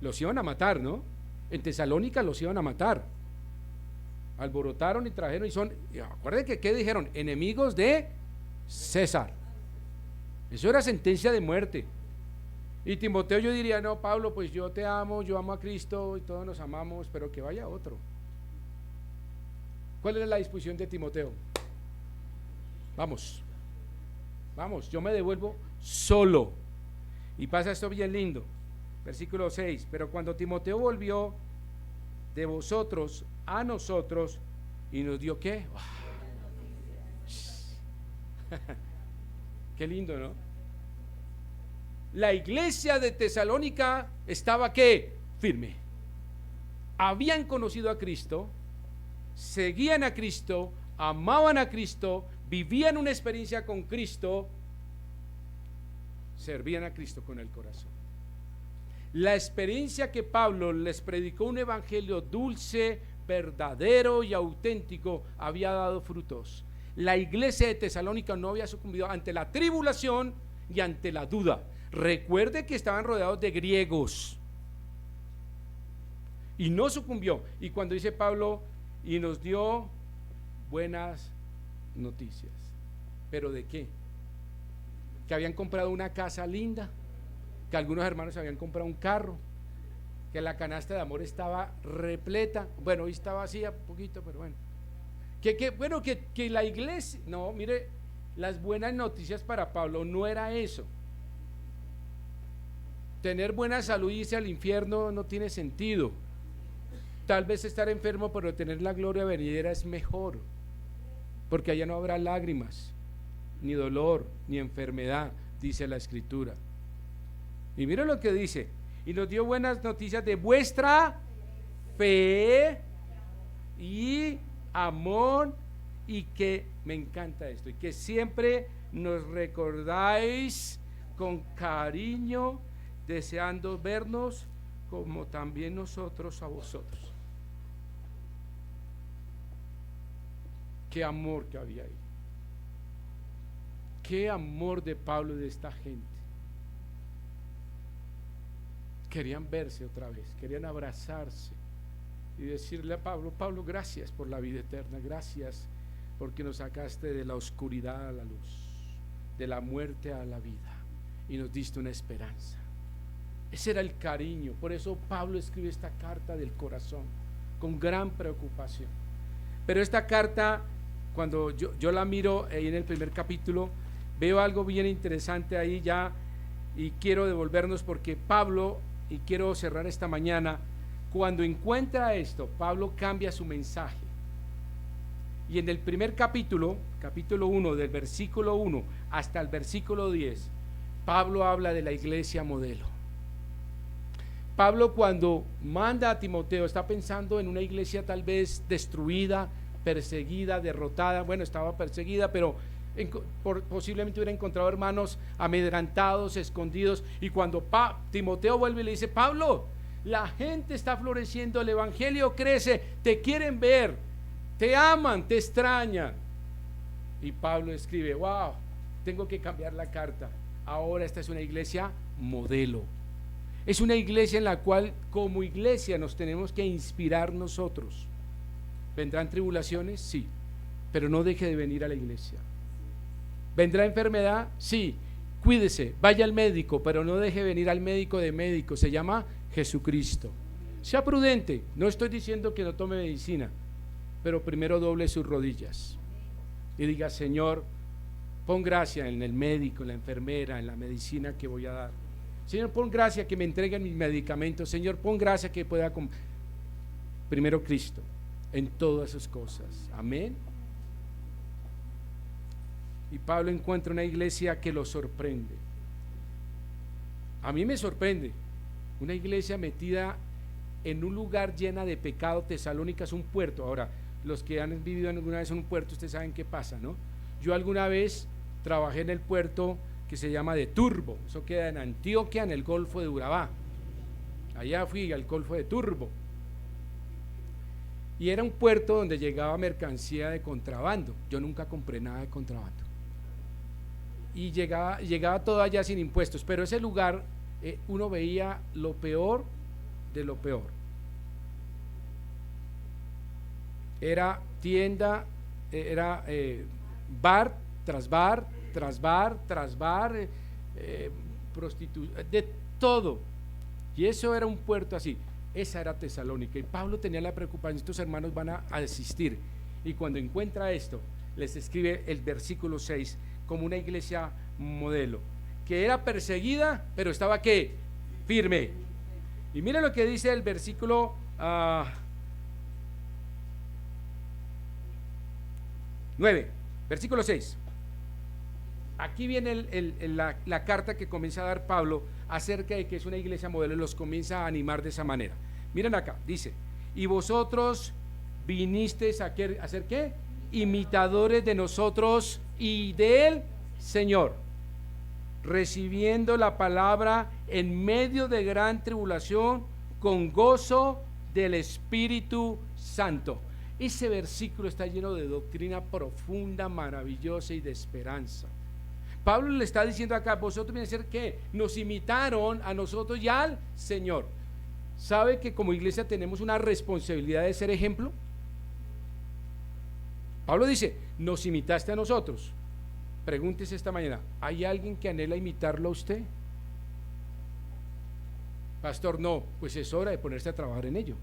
los iban a matar, ¿no? En Tesalónica los iban a matar. Alborotaron y trajeron y acuérdense que ¿qué dijeron? Enemigos de César. Eso era sentencia de muerte. Y Timoteo, yo diría, no, Pablo, pues yo te amo, yo amo a Cristo y todos nos amamos, pero que vaya otro. ¿Cuál era la disposición de Timoteo? Vamos, yo me devuelvo solo. Y pasa esto bien lindo. Versículo 6, pero cuando Timoteo volvió de vosotros a nosotros y nos dio ¿qué? Qué lindo, ¿no? La iglesia de Tesalónica estaba ¿qué? Firme. Habían conocido a Cristo, seguían a Cristo, amaban a Cristo, vivían una experiencia con Cristo, servían a Cristo con el corazón. La experiencia que Pablo les predicó, un evangelio dulce, verdadero y auténtico, había dado frutos. La iglesia de Tesalónica no había sucumbido ante la tribulación y ante la duda. Recuerde que estaban rodeados de griegos y no sucumbió. Y cuando dice Pablo, y nos dio buenas noticias, ¿pero de qué? Que habían comprado una casa linda, que algunos hermanos habían comprado un carro, que la canasta de amor estaba repleta. Bueno, hoy está vacía un poquito, pero bueno. Que la iglesia, no, mire, las buenas noticias para Pablo no era eso. Tener buena salud y irse al infierno no tiene sentido. Tal vez estar enfermo, pero tener la gloria venidera es mejor, porque allá no habrá lágrimas, ni dolor, ni enfermedad, dice la Escritura. Y mira lo que dice, y nos dio buenas noticias de vuestra fe y amor, y que, me encanta esto, y que siempre nos recordáis con cariño, deseando vernos como también nosotros a vosotros. Qué amor que había ahí, qué amor de Pablo y de esta gente. Querían verse otra vez, querían abrazarse y decirle a Pablo, Pablo, gracias por la vida eterna, gracias porque nos sacaste de la oscuridad a la luz, de la muerte a la vida, y nos diste una esperanza. Ese era el cariño. Por eso Pablo escribe esta carta del corazón con gran preocupación. Pero esta carta, cuando yo la miro ahí en el primer capítulo, veo algo bien interesante ahí ya, y quiero devolvernos porque Pablo, y quiero cerrar esta mañana, cuando encuentra esto, Pablo cambia su mensaje. Y en el primer capítulo 1, del versículo 1 hasta el versículo 10, Pablo habla de la iglesia modelo. Pablo, cuando manda a Timoteo, está pensando en una iglesia tal vez destruida, perseguida, derrotada. Bueno, estaba perseguida, pero posiblemente hubiera encontrado hermanos amedrentados, escondidos. Y cuando Timoteo vuelve y le dice: Pablo, la gente está floreciendo, el evangelio crece, te quieren ver, te aman, te extrañan. Y Pablo escribe: wow, tengo que cambiar la carta. Ahora esta es una iglesia modelo. Es una iglesia en la cual como iglesia nos tenemos que inspirar nosotros. ¿Vendrán tribulaciones? Sí, pero no deje de venir a la iglesia. ¿Vendrá enfermedad? Sí, cuídese, vaya al médico, pero no deje de venir al médico de médicos, se llama Jesucristo. Sea prudente, no estoy diciendo que no tome medicina, pero primero doble sus rodillas y diga: Señor, pon gracia en el médico, en la enfermera, en la medicina que voy a dar. Señor, pon gracia que me entreguen mis medicamentos. Señor, pon gracia que pueda primero Cristo en todas sus cosas. Amén. Y Pablo encuentra una iglesia que lo sorprende. A mí me sorprende una iglesia metida en un lugar llena de pecado. Tesalónica es un puerto. Ahora, los que han vivido alguna vez en un puerto, ustedes saben qué pasa, ¿no? Yo alguna vez trabajé en el puerto que se llama de Turbo. Eso queda en Antioquia, en el Golfo de Urabá. Allá fui al Golfo de Turbo. Y era un puerto donde llegaba mercancía de contrabando. Yo nunca compré nada de contrabando. Y llegaba todo allá sin impuestos. Pero ese lugar, uno veía lo peor de lo peor. Era tienda, era bar tras bar, tras bar, tras bar, prostitución, de todo. Y eso era un puerto así. Esa era Tesalónica. Y Pablo tenía la preocupación: estos hermanos van a asistir. Y cuando encuentra esto, les escribe el versículo 6 como una iglesia modelo, que era perseguida, pero estaba ¿qué? Firme. Y mira lo que dice el versículo 9, versículo 6. Aquí viene la carta que comienza a dar Pablo acerca de que es una iglesia modelo, y los comienza a animar de esa manera. Miren acá, dice: y vosotros vinisteis a hacer ¿qué? Imitadores de nosotros y del Señor, recibiendo la palabra en medio de gran tribulación, con gozo del Espíritu Santo. Ese versículo está lleno de doctrina profunda, maravillosa y de esperanza. Pablo le está diciendo acá: vosotros vienen a ser ¿qué? Nos imitaron a nosotros y al Señor. ¿Sabe que como iglesia tenemos una responsabilidad de ser ejemplo? Pablo dice: nos imitaste a nosotros. Pregúntese esta mañana: ¿hay alguien que anhela imitarlo a usted? Pastor, no. Pues es hora de ponerse a trabajar en ello.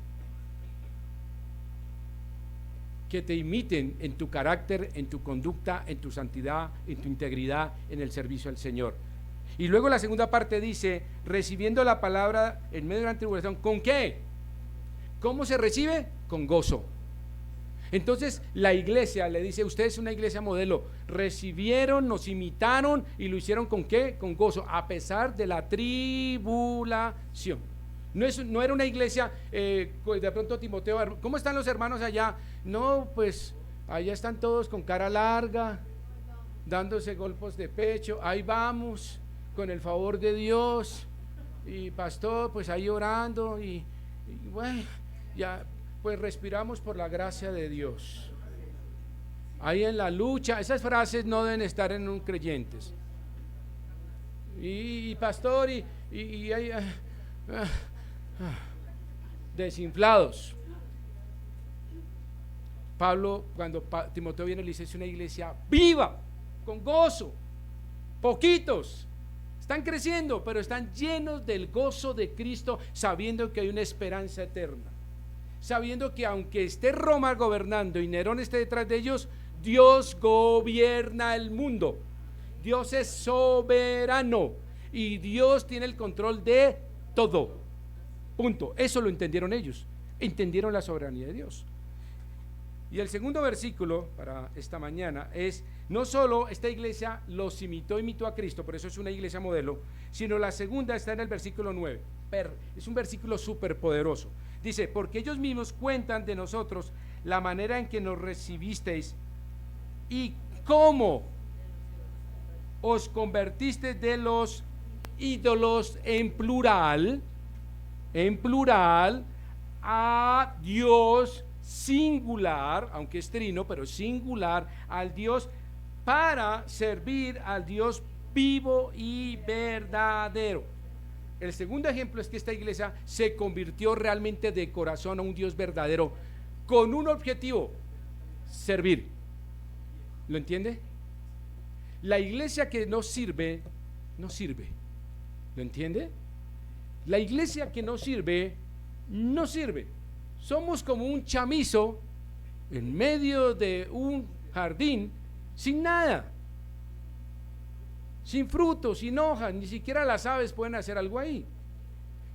Que te imiten en tu carácter, en tu conducta, en tu santidad, en tu integridad, en el servicio al Señor. Y luego la segunda parte dice: recibiendo la palabra en medio de la tribulación. ¿Con qué? ¿Cómo se recibe? Con gozo. Entonces la iglesia le dice: usted es una iglesia modelo. Recibieron, nos imitaron y lo hicieron ¿con qué? Con gozo, a pesar de la tribulación. No era una iglesia, de pronto Timoteo: ¿cómo están los hermanos allá? No, pues allá están todos con cara larga, dándose golpes de pecho. Ahí vamos, con el favor de Dios. Y pastor, pues ahí orando. Y bueno, ya pues respiramos por la gracia de Dios. Ahí en la lucha. Esas frases no deben estar en un creyentes. Y pastor, y ahí desinflados. Pablo, cuando Timoteo viene, le dice: es una iglesia viva, con gozo. Poquitos están creciendo, pero están llenos del gozo de Cristo, sabiendo que hay una esperanza eterna, sabiendo que aunque esté Roma gobernando y Nerón esté detrás de ellos, Dios gobierna el mundo. Dios es soberano y Dios tiene el control de todo. Punto. Eso lo entendieron ellos. Entendieron la soberanía de Dios. Y el segundo versículo para esta mañana es: no solo esta iglesia imitó a Cristo, por eso es una iglesia modelo, sino la segunda está en el versículo 9. Es un versículo súper poderoso. Dice: porque ellos mismos cuentan de nosotros la manera en que nos recibisteis y cómo os convertisteis de los ídolos en plural, a Dios singular, aunque es trino, pero singular, al Dios, para servir al Dios vivo y verdadero. El segundo ejemplo es que esta iglesia se convirtió realmente de corazón a un Dios verdadero, con un objetivo: servir. ¿Lo entiende? La iglesia que no sirve, no sirve. ¿Lo entiende? La iglesia que no sirve, no sirve. Somos como un chamizo en medio de un jardín sin nada, sin frutos, sin hojas, ni siquiera las aves pueden hacer algo ahí.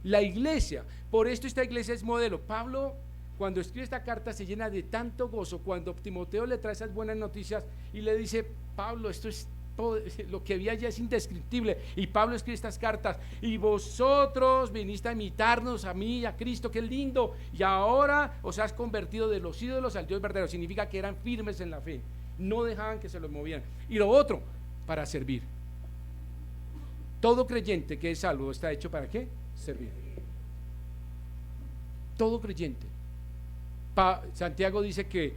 La iglesia, por esto esta iglesia es modelo. Pablo, cuando escribe esta carta, se llena de tanto gozo cuando Timoteo le trae esas buenas noticias y le dice: Pablo, esto es todo, lo que vi allá es indescriptible. Y Pablo escribe estas cartas: y vosotros viniste a imitarnos a mí y a Cristo, qué lindo, y ahora os has convertido de los ídolos al Dios verdadero. Significa que eran firmes en la fe, no dejaban que se los movieran. Y lo otro, para servir. Todo creyente que es salvo está hecho ¿para qué? Servir. Todo creyente. Santiago dice que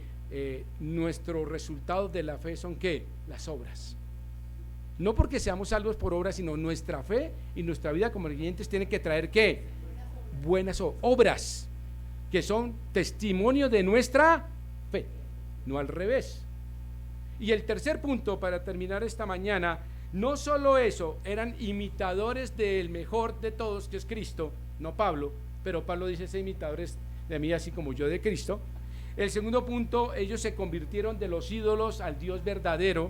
nuestros resultados de la fe son ¿qué? Las obras. No porque seamos salvos por obras, sino nuestra fe y nuestra vida como creyentes tiene que traer ¿qué? Buenas obras, que son testimonio de nuestra fe, no al revés. Y el tercer punto para terminar esta mañana: no solo eso, eran imitadores del mejor de todos, que es Cristo, no Pablo, pero Pablo dice: ser imitadores de mí así como yo de Cristo. El segundo punto: ellos se convirtieron de los ídolos al Dios verdadero.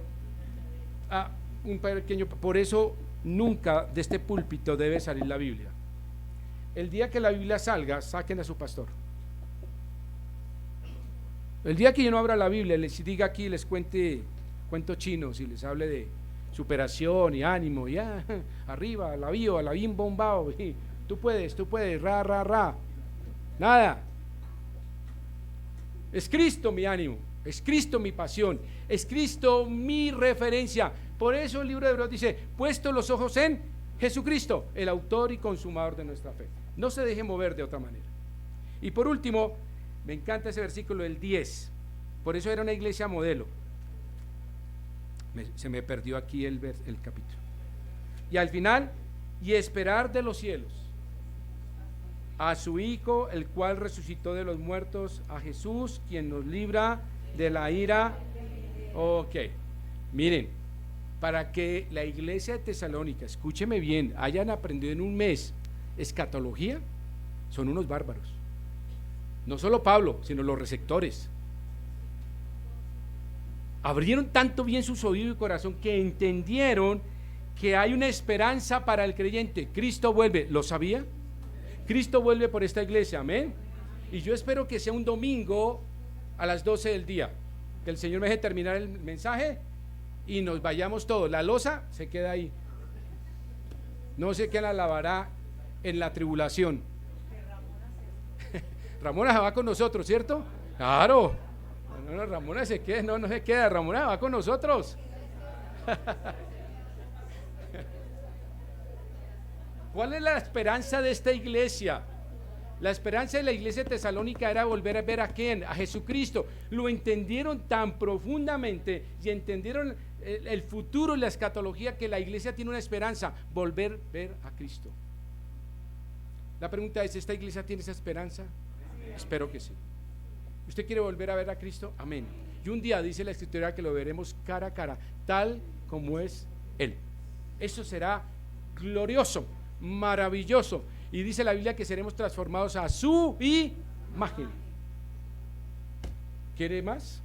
Un pequeño, por eso nunca de este púlpito debe salir la Biblia. El día que la Biblia salga, saquen a su pastor. El día que yo no abra la Biblia, les diga aquí, les cuente cuentos chinos y les hable de superación y ánimo, y arriba, la bim bombao, y tú puedes, ra, nada. Es Cristo mi ánimo, es Cristo mi pasión, es Cristo mi referencia. Por eso el libro de Hebreos dice: puesto los ojos en Jesucristo, el autor y consumador de nuestra fe. No se deje mover de otra manera. Y por último, me encanta ese versículo, el 10. Por eso era una iglesia modelo. Se me perdió aquí el capítulo. Y al final: y esperar de los cielos a su Hijo, el cual resucitó de los muertos, a Jesús, quien nos libra de la ira. Ok, miren, para que la iglesia de Tesalónica, escúcheme bien, hayan aprendido en un mes escatología, son unos bárbaros. No solo Pablo, sino los receptores. Abrieron tanto bien sus oídos y corazón que entendieron que hay una esperanza para el creyente. Cristo vuelve. ¿Lo sabía? Cristo vuelve por esta iglesia, amén. Y yo espero que sea un domingo a las 12 del día, que el Señor me deje terminar el mensaje y nos vayamos todos. La loza se queda ahí, no sé quién la lavará en la tribulación. Ramona va con nosotros, ¿cierto? Claro. No, Ramona se queda, no se queda, Ramona va con nosotros. ¿Cuál es la esperanza de esta iglesia? La esperanza de la iglesia de Tesalónica era volver a ver a quién, a Jesucristo. Lo entendieron tan profundamente y entendieron el futuro y la escatología, que la iglesia tiene una esperanza: volver a ver a Cristo. La pregunta es: ¿esta iglesia tiene esa esperanza? Amén. Espero que sí. ¿Usted quiere volver a ver a Cristo? Amén. Y un día dice la Escritura que lo veremos cara a cara, tal como es Él. Eso será glorioso, maravilloso. Y dice la Biblia que seremos transformados a su imagen. ¿Quiere más?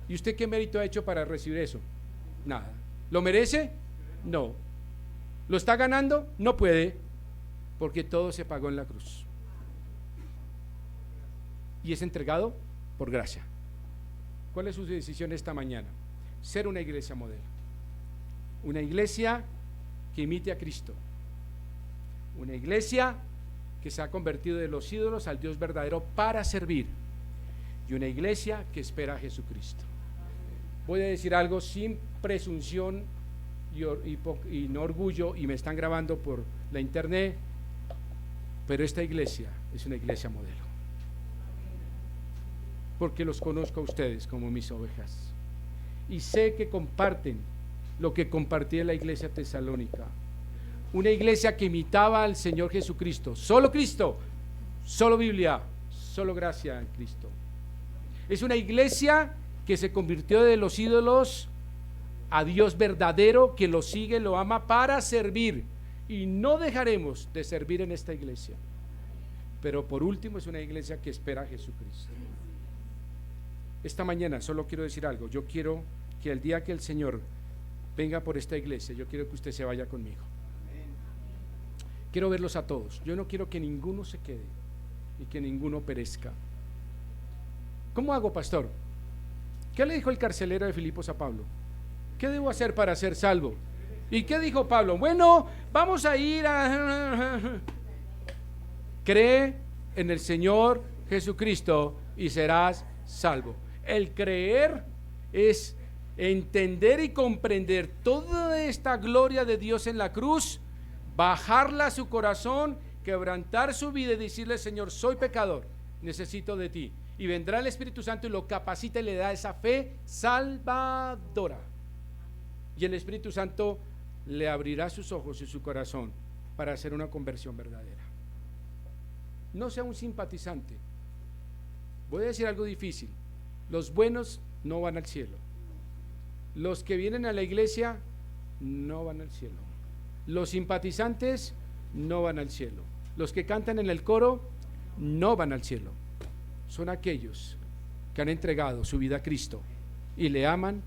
¿Y usted qué mérito ha hecho para recibir eso? Nada. ¿Lo merece? No. ¿Lo está ganando? No puede, porque todo se pagó en la cruz. Y es entregado por gracia. ¿Cuál es su decisión esta mañana? Ser una iglesia modelo. Una iglesia que imite a Cristo. Una iglesia que se ha convertido de los ídolos al Dios verdadero para servir. Y una iglesia que espera a Jesucristo. Voy a decir algo sin presunción y no orgullo, y me están grabando por la internet, pero esta iglesia es una iglesia modelo. Porque los conozco a ustedes como mis ovejas. Y sé que comparten lo que compartía la iglesia tesalónica. Una iglesia que imitaba al Señor Jesucristo. Solo Cristo, solo Biblia, solo gracia en Cristo. Es una iglesia que se convirtió de los ídolos a Dios verdadero, que lo sigue, lo ama para servir. Y no dejaremos de servir en esta iglesia. Pero por último es una iglesia que espera a Jesucristo. Esta mañana solo quiero decir algo. Yo quiero que el día que el Señor venga por esta iglesia, yo quiero que usted se vaya conmigo. Quiero verlos a todos. Yo no quiero que ninguno se quede y que ninguno perezca. ¿Cómo hago, pastor? ¿Qué le dijo el carcelero de Filipos a Pablo? ¿Qué debo hacer para ser salvo? ¿Y qué dijo Pablo? Bueno, vamos a ir a... Cree en el Señor Jesucristo y serás salvo. El creer es entender y comprender toda esta gloria de Dios en la cruz, bajarla a su corazón, quebrantar su vida y decirle: Señor, soy pecador, necesito de ti. Y vendrá el Espíritu Santo y lo capacita y le da esa fe salvadora. Y el Espíritu Santo le abrirá sus ojos y su corazón para hacer una conversión verdadera. No sea un simpatizante. Voy a decir algo difícil. Los buenos no van al cielo. Los que vienen a la iglesia no van al cielo. Los simpatizantes no van al cielo. Los que cantan en el coro no van al cielo. Son aquellos que han entregado su vida a Cristo y le aman,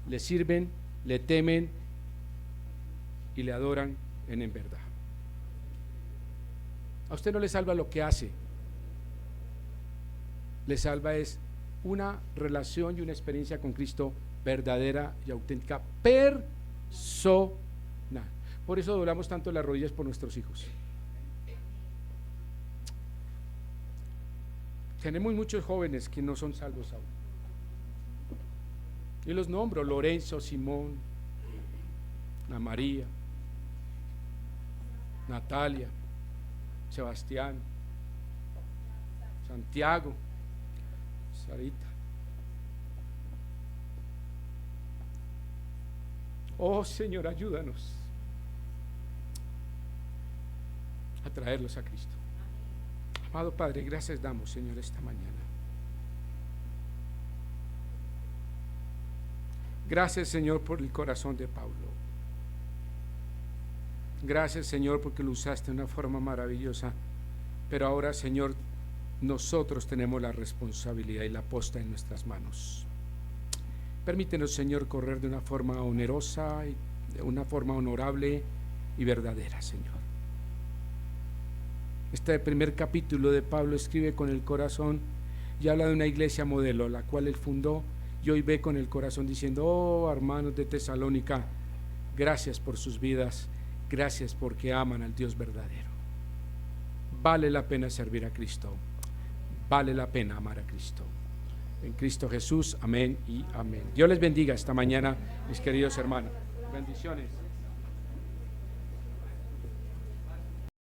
le sirven, le temen y le adoran en verdad. A usted no le salva lo que hace, le salva es una relación y una experiencia con Cristo verdadera y auténtica, personal. Por eso doblamos tanto las rodillas por nuestros hijos. Tenemos muchos jóvenes que no son salvos aún. Y los nombro: Lorenzo, Simón, Ana María, Natalia, Sebastián, Santiago, Sarita. Oh Señor, ayúdanos a traerlos a Cristo. Amado Padre, gracias damos, Señor, esta mañana. Gracias, Señor, por el corazón de Pablo. Gracias, Señor, porque lo usaste de una forma maravillosa. Pero ahora, Señor, nosotros tenemos la responsabilidad y la posta en nuestras manos. Permítenos, Señor, correr de una forma onerosa y de una forma honorable y verdadera, Señor. Este primer capítulo de Pablo escribe con el corazón y habla de una iglesia modelo, la cual él fundó, y hoy ve con el corazón diciendo: oh, hermanos de Tesalónica, gracias por sus vidas, gracias porque aman al Dios verdadero. Vale la pena servir a Cristo, vale la pena amar a Cristo. En Cristo Jesús, amén y amén. Dios les bendiga esta mañana, mis queridos hermanos. Bendiciones.